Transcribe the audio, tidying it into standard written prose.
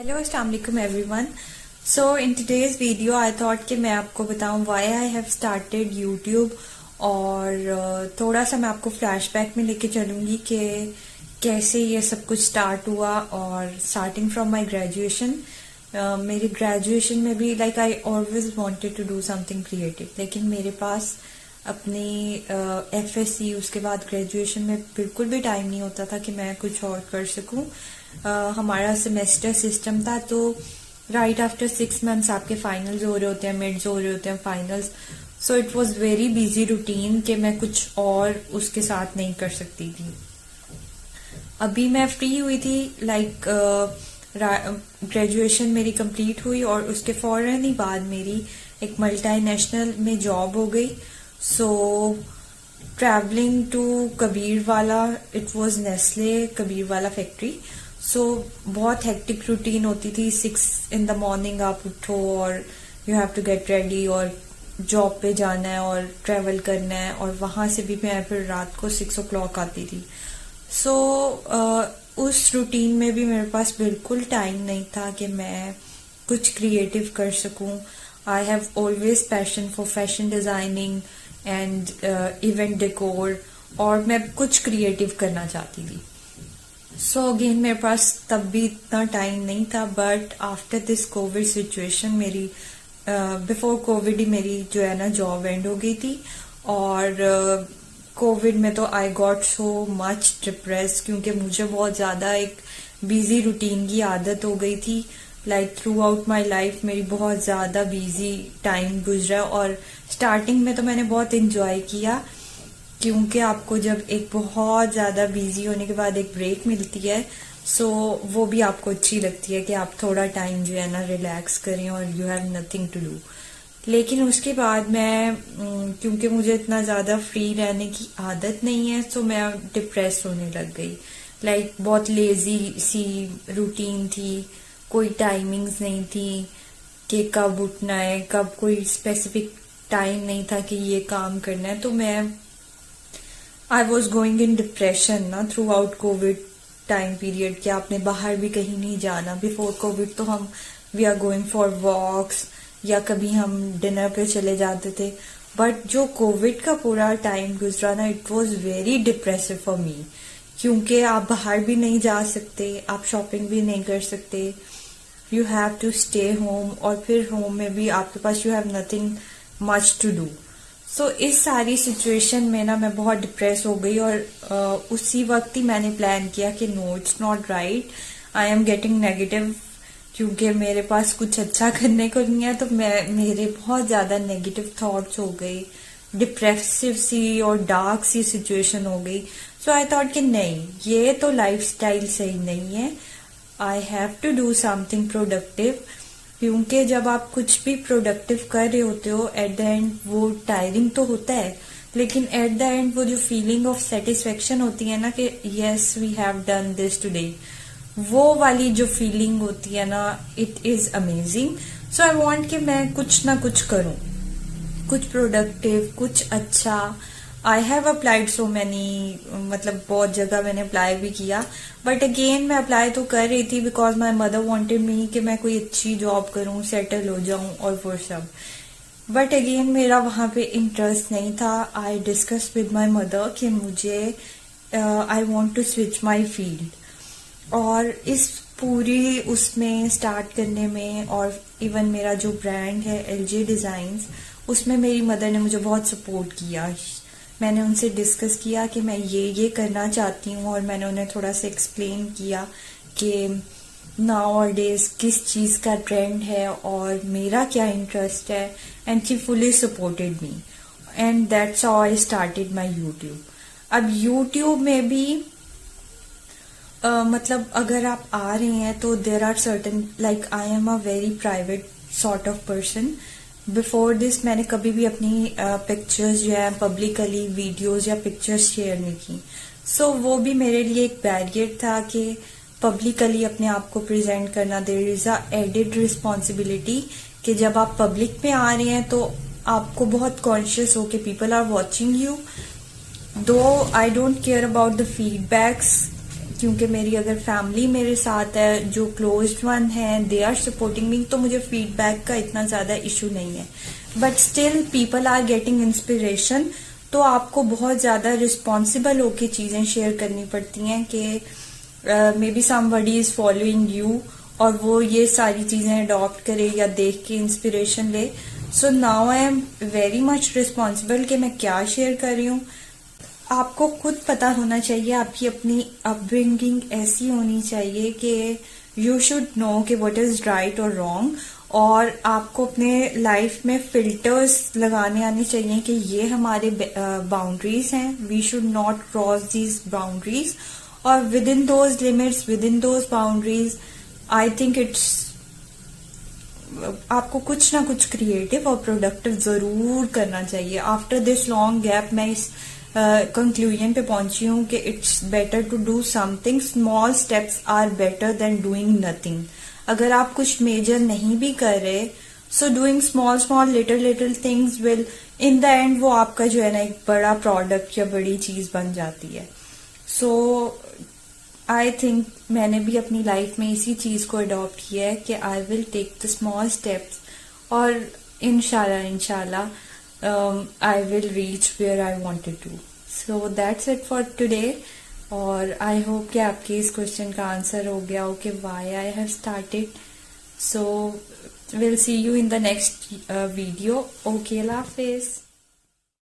Hello अस्सलाम वालेकुम everyone. So in today's video I thought कि मैं आपको बताऊं why I have started YouTube और थोड़ा सा मैं आपको फ्लैशबैक में लेके चलूंगी कि कैसे ये सब कुछ स्टार्ट हुआ। और स्टार्टिंग फ्रॉम माय ग्रेजुएशन, मेरी ग्रेजुएशन में भी like I always wanted to do something creative, लेकिन मेरे पास अपनी एफएससी उसके बाद ग्रेजुएशन में बिल्कुल भी टाइम नहीं होता था कि मैं कुछ और कर सकूं। हमारा सेमेस्टर सिस्टम था, तो राइट आफ्टर 6 मंथ्स आपके फाइनल्स हो रहे होते हैं, मिड्स हो रहे होते हैं, finals. So it was very busy routine कि मैं कुछ और उसके साथ नहीं कर सकती थी। अभी मैं फ्री हुई थी, लाइक ग्रेजुएशन मेरी कंप्लीट हुई और उसके फौरन ही बाद मेरी एक मल्टीनेशनल में जॉब हो गई। So travelling to Kabirwala, it was Nestle Kabirwala factory. So बहुत हेक्टिक रूटीन होती थी। 6 in the morning आप उठो और you have to get ready और जॉब पे जाना है और ट्रेवल करना है, और वहां से भी मैं फिर रात को 6 o'clock आती थी। सो उस रूटीन में भी मेरे पास बिल्कुल टाइम नहीं था कि मैं कुछ क्रिएटिव कर सकूं। I have always passion for fashion designing and event decor, और मैं कुछ क्रिएटिव करना चाहती थी। सो अगेन मेरे पास तब भी इतना टाइम नहीं था, but after this Covid situation मेरी बिफोर कोविड ही मेरी जो है ना जॉब एंड हो गई थी। और कोविड में तो I got so much depress, क्योंकि मुझे बहुत ज्यादा एक बिजी रूटीन की आदत हो गई थी। Like through out my life मेरी बहुत ज्यादा बिजी टाइम गुजरा, और स्टार्टिंग में तो मैंने बहुत इंजॉय किया, क्योंकि आपको जब एक बहुत ज्यादा बिजी होने के बाद एक ब्रेक मिलती है, सो वो भी आपको अच्छी लगती है कि आप थोड़ा टाइम जो है ना रिलैक्स करें और you have nothing to do. लेकिन उसके बाद मैं क्योंकि मुझे इतना ज्यादा फ्री रहने की आदत नहीं है, सो मैं डिप्रेस होने लग गई। लाइक बहुत लेजी सी रूटीन थी, कोई टाइमिंग्स नहीं थी कि कब उठना है, कब कोई स्पेसिफिक टाइम नहीं था कि ये काम करना है। तो मैं I was going in depression ना throughout COVID time period, कि आपने बाहर भी कहीं नहीं जाना। बिफोर कोविड तो हम we are going for walks या कभी हम डिनर पे चले जाते थे, बट जो कोविड का पूरा टाइम गुजरा ना, it was very depressive for me, क्योंकि आप बाहर भी नहीं जा सकते, आप शॉपिंग भी नहीं कर सकते, you have to stay home, और फिर होम में भी आपके पास you have nothing much to do. So इस सारी सिचुएशन में ना मैं बहुत डिप्रेस हो गई, और उसी वक्त ही मैंने प्लान किया कि no, it's not right, I am getting negative, क्योंकि मेरे पास कुछ अच्छा करने को नहीं है। तो मेरे बहुत ज्यादा नेगेटिव थॉट्स हो गए, डिप्रेसिव सी और डार्क सी सिचुएशन हो गई। सो आई थॉट कि नहीं, ये तो लाइफस्टाइल सही नहीं है, I have to do something productive. क्योंकि जब आप कुछ भी प्रोडक्टिव कर रहे होते हो, एट द एंड वो टायरिंग तो होता है, लेकिन एट द एंड वो जो फीलिंग ऑफ सेटिस्फेक्शन होती है ना कि yes we have done this today, वो वाली जो फीलिंग होती है ना, it is amazing. So I want कि मैं कुछ ना कुछ करूं, कुछ प्रोडक्टिव, कुछ अच्छा। I have applied so many, मतलब बहुत जगह मैंने अप्लाई भी किया, बट अगेन मैं अप्लाई तो कर रही थी because my mother wanted me कि मैं कोई अच्छी जॉब करूं, सेटल हो जाऊं और वो सब। बट अगेन मेरा वहां पे इंटरेस्ट नहीं था। I discuss with my mother कि मुझे I want to switch my field, और इस पूरी उसमें स्टार्ट करने में, और इवन मेरा जो ब्रांड है LJ डिजाइन्स, उसमें मेरी मदर ने मुझे बहुत सपोर्ट किया। मैंने उनसे डिस्कस किया कि मैं ये करना चाहती हूँ, और मैंने उन्हें थोड़ा सा एक्सप्लेन किया कि नाउ डेज किस चीज का ट्रेंड है और मेरा क्या इंटरेस्ट है, and she fully supported me, and that's how I started my YouTube. अब यूट्यूब में भी मतलब अगर आप आ रहे हैं तो there are certain, like I am a very private sort of person. Before this मैंने कभी भी अपनी पिक्चर्स जो है पब्लिकली वीडियोस या पिक्चर्स शेयर नहीं की। सो वो भी मेरे लिए एक बैरियर था कि पब्लिकली अपने आप को प्रेजेंट करना। There is a added responsibility कि जब आप पब्लिक में आ रहे हैं तो आपको बहुत कॉन्शियस हो कि people are watching you. Though I don't care about the feedbacks क्योंकि मेरी अगर फैमिली मेरे साथ है, जो क्लोज्ड वन है, दे आर सपोर्टिंग मी, तो मुझे फीडबैक का इतना ज़्यादा इशू नहीं है. But still people are getting inspiration. तो आपको बहुत ज़्यादा रिस्पॉन्सिबल होके चीज़ें शेयर करनी पड़ती हैं कि may be somebody is following you और वो ये सारी चीज़ें अडॉप्ट करे या देख के इंस्पिरेशन ले. So now I am very much responsible कि मैं क्या शेयर कर रही हूँ. आपको खुद पता होना चाहिए, आपकी अपनी अपब्रिंगिंग ऐसी होनी चाहिए कि यू शुड नो कि व्हाट इज राइट और रॉन्ग. और आपको अपने लाइफ में फिल्टर्स लगाने आने चाहिए कि ये हमारे बाउंड्रीज हैं, we should not cross these boundaries. और within those limits, within those boundaries, I think आपको कुछ ना कुछ क्रिएटिव और प्रोडक्टिव जरूर करना चाहिए. आफ्टर दिस लॉन्ग गैप मैं इस कंक्लूजन पे पहुंची हूँ कि it's better to do something. Small steps are better than doing nothing. अगर आप कुछ मेजर नहीं भी कर रहे, so doing small small little things will in the end वो आपका जो है ना एक बड़ा प्रोडक्ट या बड़ी चीज बन जाती है. सो आई थिंक मैंने भी अपनी लाइफ में इसी चीज को अडॉप्ट किया है कि I will take the small steps और इंशाल्लाह I will reach where I wanted to. So that's it for today. और I hope कि आपके इस क्वेश्चन का आंसर हो गया हो कि why I have started. So we'll see you in the next video. Okay, Allah Hafiz.